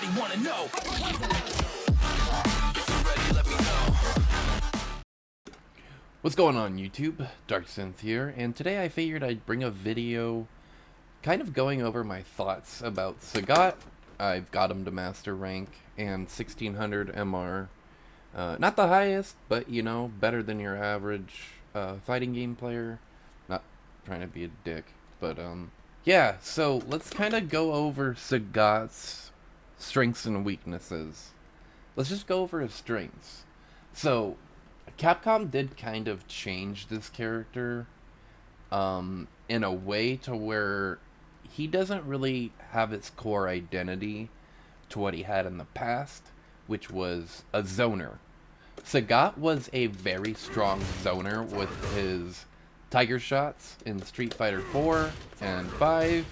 Everybody wanna know. Ready, let me know. What's going on YouTube? DarkSynth here, and today I figured I'd bring a video kind of going over my thoughts about Sagat. I've got him to master rank and 1600 MR. Not the highest, but you know, better than your average fighting game player. Not trying to be a dick, but yeah, so let's kind of go over Sagat's strengths and weaknesses. Let's just go over his strengths. So, Capcom did kind of change this character in a way to where he doesn't really have its core identity to what he had in the past, which was a zoner. Sagat was a very strong zoner with his tiger shots in Street Fighter 4 and 5,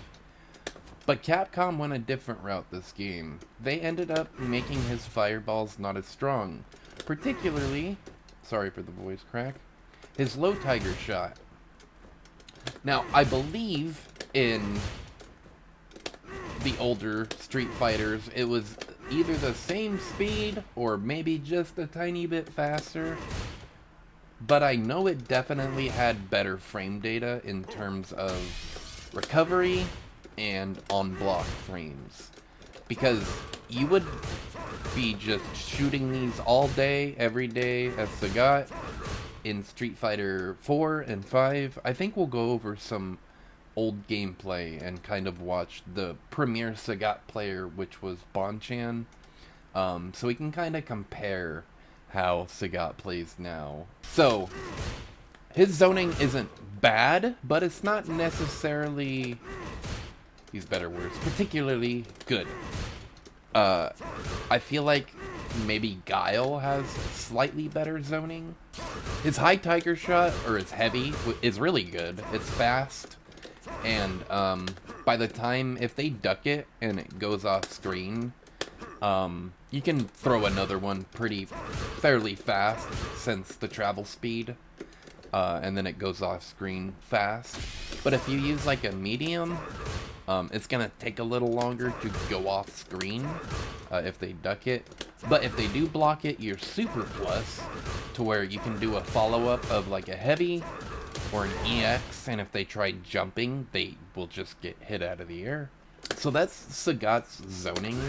but Capcom went a different route this game. They ended up making his fireballs not as strong, particularly, sorry for the voice crack, his low tiger shot. Now, I believe in the older Street Fighters, it was either the same speed or maybe just a tiny bit faster, but I know it definitely had better frame data in terms of recovery and on-block frames, because you would be just shooting these all day, every day as Sagat in Street Fighter 4 and 5. I think we'll go over some old gameplay and kind of watch the premier Sagat player, which was Bonchan, so we can kind of compare how Sagat plays now. So, his zoning isn't bad, but it's not necessarily, use better words, particularly good. I feel like maybe Guile has slightly better zoning. His high tiger shot, or his heavy, is really good. It's fast, and by the time, if they duck it and it goes off screen, you can throw another one fairly fast, since the travel speed, and then it goes off screen fast. But if you use like a medium, it's gonna take a little longer to go off screen if they duck it. But if they do block it, you're super plus to where you can do a follow-up of like a heavy or an EX, and if they try jumping, they will just get hit out of the air. So that's Sagat's zoning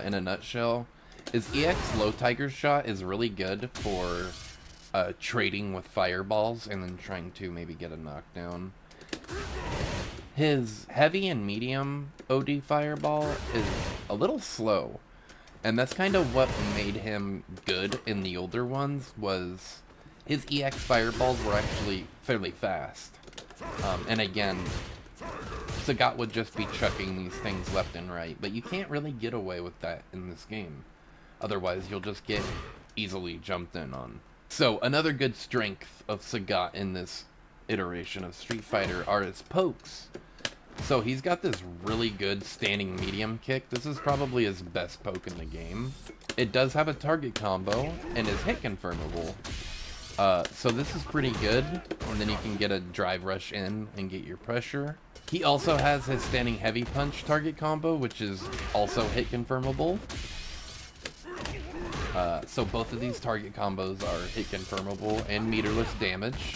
in a nutshell. His EX low tiger shot is really good for trading with fireballs and then trying to maybe get a knockdown. His heavy and medium OD fireball is a little slow, and that's kind of what made him good in the older ones, was his EX fireballs were actually fairly fast. And again, Sagat would just be chucking these things left and right, but you can't really get away with that in this game. Otherwise, you'll just get easily jumped in on. So, another good strength of Sagat in this iteration of Street Fighter are his pokes. So he's got this really good standing medium kick. This is probably his best poke in the game. It does have a target combo and is hit confirmable. So this is pretty good, and then you can get a drive rush in and get your pressure. He also has his standing heavy punch target combo, which is also hit confirmable. So both of these target combos are hit confirmable and meterless damage.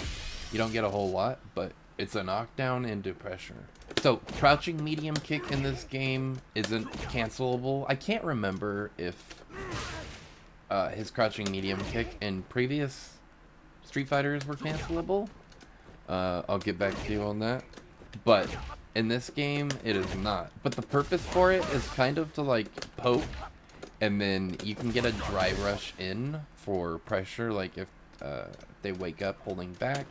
You don't get a whole lot, but it's a knockdown into pressure. So, crouching medium kick in this game isn't cancelable. I can't remember if his crouching medium kick in previous Street Fighters were cancelable. I'll get back to you on that. But in this game, it is not. But the purpose for it is kind of to like poke, and then you can get a dry rush in for pressure, like if they wake up holding back,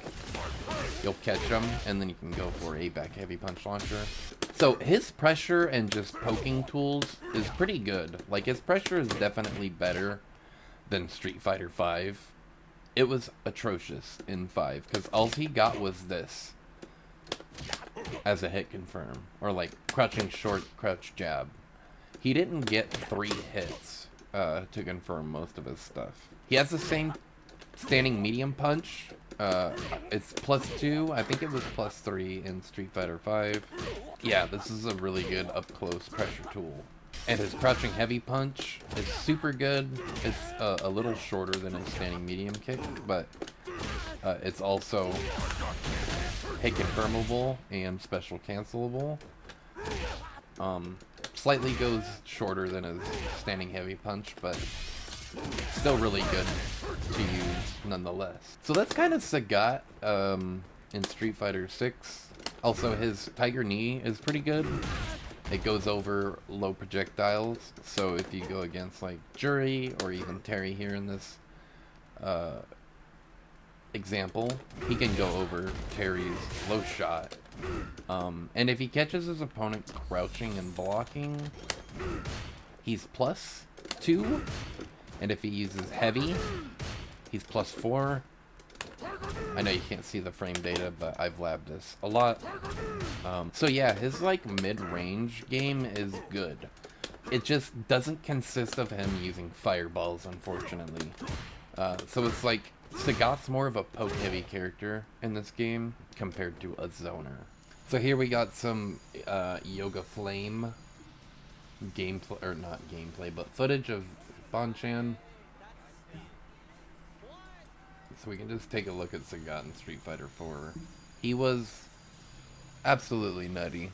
you'll catch them, and then you can go for a back heavy punch launcher. So his pressure and just poking tools is pretty good. Like, his pressure is definitely better than Street Fighter 5. It was atrocious in 5, because all he got was this as a hit confirm, or like crouching short, crouch jab. He didn't get 3 hits to confirm most of his stuff. He has the same standing medium punch. It's +2. I think it was +3 in Street Fighter 5. Yeah, this is a really good up-close pressure tool. And his crouching heavy punch is super good. It's a little shorter than his standing medium kick, but it's also hit confirmable and special cancelable. Slightly goes shorter than his standing heavy punch, but still really good to use nonetheless. So that's kind of Sagat in Street Fighter 6. Also, his Tiger Knee is pretty good. It goes over low projectiles, so if you go against like Jury or even Terry here in this example, he can go over Terry's low shot. And if he catches his opponent crouching and blocking, he's +2. And if he uses heavy, he's +4. I know you can't see the frame data, but I've labbed this a lot. So yeah, his like mid-range game is good. It just doesn't consist of him using fireballs, unfortunately. So it's like Sagat's more of a poke-heavy character in this game compared to a zoner. So here we got some Yoga Flame gameplay, or not gameplay, but footage of Bonchan. So we can just take a look at Sagat in Street Fighter 4. He was absolutely nutty.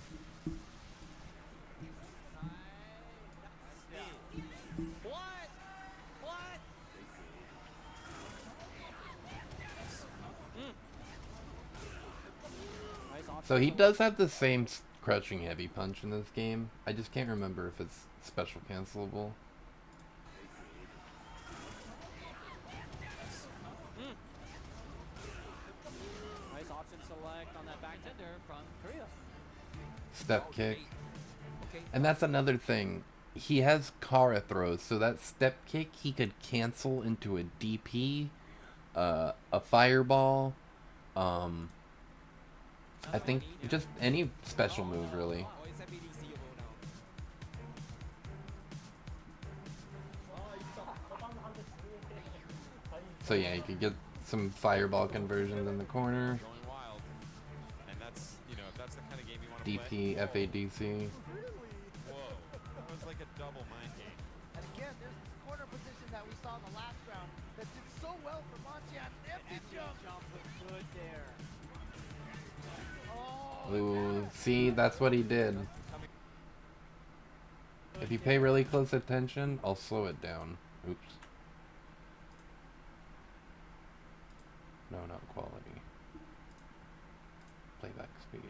So he does have the same crouching heavy punch in this game. I just can't remember if it's special cancelable. Nice option select on that back tender from Korea. Step kick. And that's another thing. He has Kara throws, so that step kick he could cancel into a DP, a fireball, I think just any special move, really. So yeah, you could get some fireball conversions in the corner. DP, FADC. And again, there's this corner position that we saw in the last round that did so well for Bonchan. Empty jump was good there. Oh, Ooh, see, that's what he did. If you pay really close attention, I'll slow it down. Oops. No, not quality. Playback speed.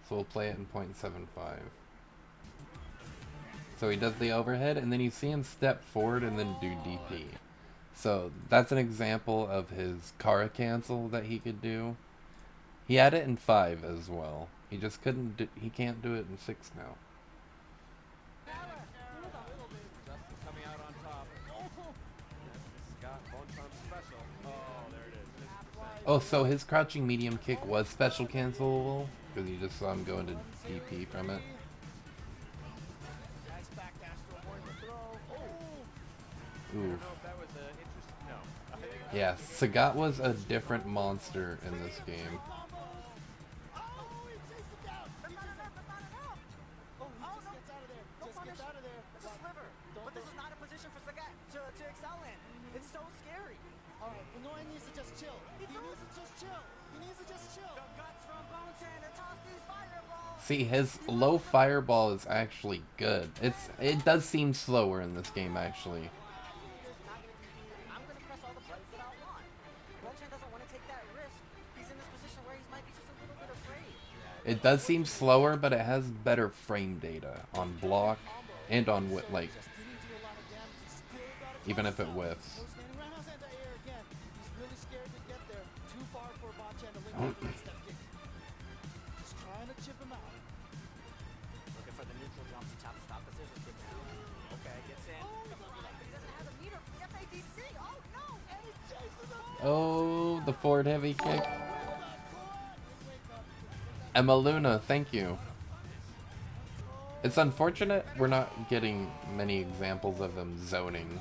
So we'll play it in 0.75. So he does the overhead, and then you see him step forward and then do DP. So that's an example of his Kara cancel that he could do. He had it in 5 as well. He just couldn't do, he can't do it in 6 now. Coming out on top. Scott Bonchan special. Oh, there it is. Oh, so his crouching medium kick was special cancelable? Because you just saw him go into DP from it. nice back dash for avoiding the throw. Oh. Oof. No. Yeah, Sagat was a different monster in this game. Oh, he takes it down. He just gets out of there. Just gets out of there. It's a sliver, but this is not a position for Sagat to excel in. It's so scary. All right, Benoit needs to just chill. He needs to just chill. He needs to just chill. The guts from Bonchan to toss these fireballs. See, his low fireball is actually good. It does seem slower in this game, actually. I'm gonna press all the buttons that I want. Bonchan doesn't want to take that risk. He's in this position where he might be just a little bit afraid. It does seem slower, but it has better frame data on block and on like, even if it whiffs. Standing roundhouse anti-air again. He's really scared to get there. Too far for Bonchan to link up that step kick. Just trying to chip him out. Looking for the neutral jump to chop stop the scissors kick now. Okay, gets in. But he doesn't have a meter for the FADC. Oh no! And he chases him. Oh, the forward heavy kick. Emma Luna, thank you. It's unfortunate we're not getting many examples of them zoning.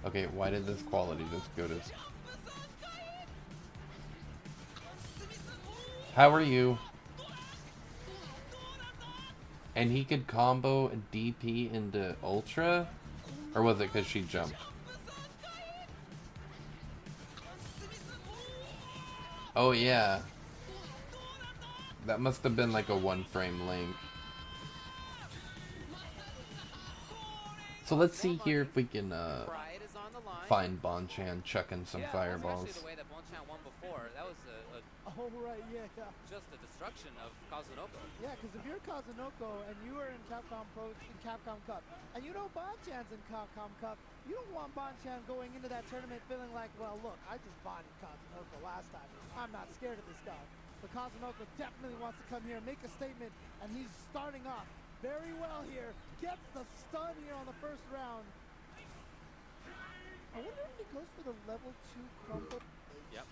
Okay, why did this quality just go to... How are you? And he could combo DP into Ultra? Or was it because she jumped? Oh yeah. That must have been like a one-frame link. So let's see here if we can Pride is on the line. find Bonchan chucking some Yeah, fireballs. especially the way that Bonchan won before. That was Oh, right, yeah. just a destruction of Kazunoko. Yeah, because if you're Kazunoko and you are in Capcom Pro in Capcom Cup, and you know Bonchan's in Capcom Cup, you don't want Bonchan going into that tournament feeling like, well, look, I just bodied Kazunoko last time. I'm not scared of this guy. But Kazunoko definitely wants to come here and make a statement, and he's starting off very well here. Gets the stun here on the first round. I wonder if he goes for the level 2 crumple. Yep.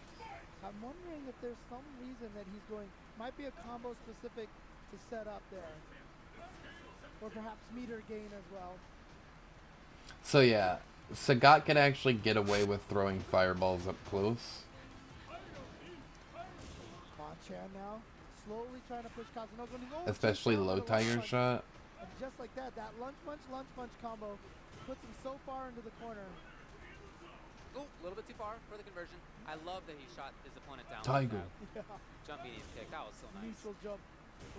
I'm wondering if there's some reason that he's going, might be a combo specific to set up there. Or perhaps meter gain as well. So yeah, Sagat can actually get away with throwing fireballs up close. Bonchan now, slowly trying to push Kazunoko. And he's almost Especially taken down low with a lunge tiger punch. shot. And just like that lunge punch combo puts him so far into the corner. Ooh, a little bit too far for the conversion. I love that he shot his opponent down. with Tiger. that Yeah, Jump medium kick. That was so nice. neutral jump.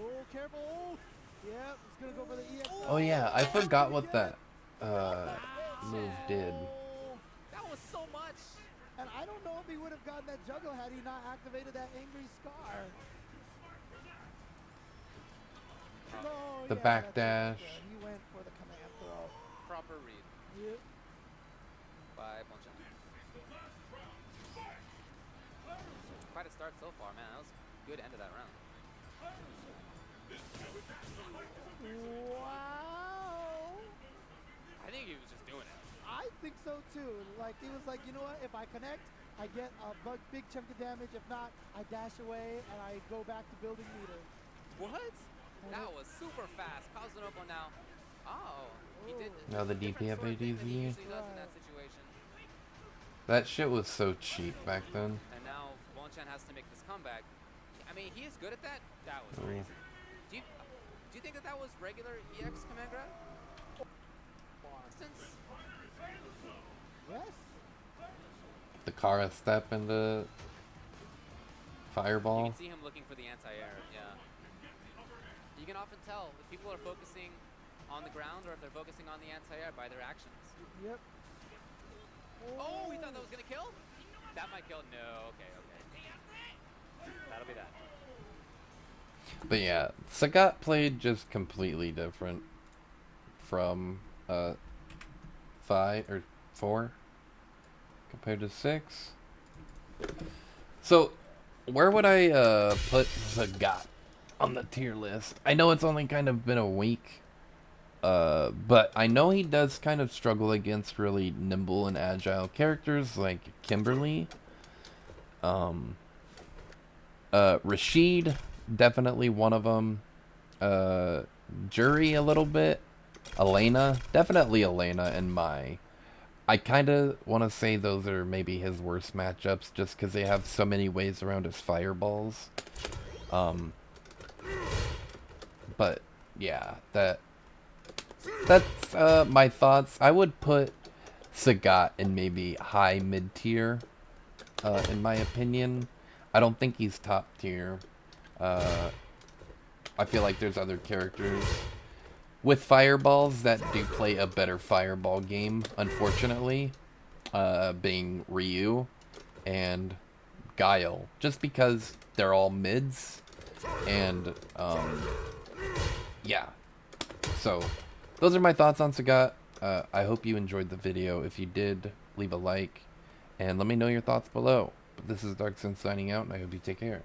Oh, careful. Oh, yeah, he's going to go for the EX. Oh yeah, I forgot what that move did. Oh. That was so much. And I don't know if he would have gotten that juggle had he not activated that angry scar. No, The yeah, back that's it. dash. Yeah, he went for the command throw. Proper read Yep. by Bonchan. Quite a start so far, man. That was a good end of that round. Wow. I think he was just doing it. I think so too. Like he was like, you know what? If I connect, I get a big chunk of damage. If not, I dash away and I go back to building meter. What? That was super fast. Kazunoko now. Oh, he did. Now the different DP sort of thing than he FADZ. usually does in that situation. That shit was so cheap back then. And now Bonchan has to make this comeback. I mean, he is good at that. That was Oh. crazy. Do you think that was regular EX command grab? Instance? Yes. The Kara step into You fireball. can see him looking for the anti-air, yeah. You can often tell if people are focusing on the ground or if they're focusing on the anti-air by their actions. Yep. Oh, we thought that was gonna kill? That might kill. No, okay. That'll be that. But yeah, Sagat played just completely different from 5 or 4 compared to 6. So where would I put Sagat on the tier list? I know it's only kind of been a week, but I know he does kind of struggle against really nimble and agile characters like Kimberly. Rashid, definitely one of them. Jury a little bit. Elena, definitely Elena and Mai. I kind of want to say those are maybe his worst matchups just because they have so many ways around his fireballs. But yeah, that's my thoughts. I would put Sagat in maybe high mid tier, in my opinion. I don't think he's top tier. I feel like there's other characters with fireballs that do play a better fireball game, unfortunately, being Ryu and Guile, just because they're all mids, and yeah. So those are my thoughts on Sagat. I hope you enjoyed the video. If you did, leave a like and let me know your thoughts below. But this is Darkson signing out, and I hope you take care.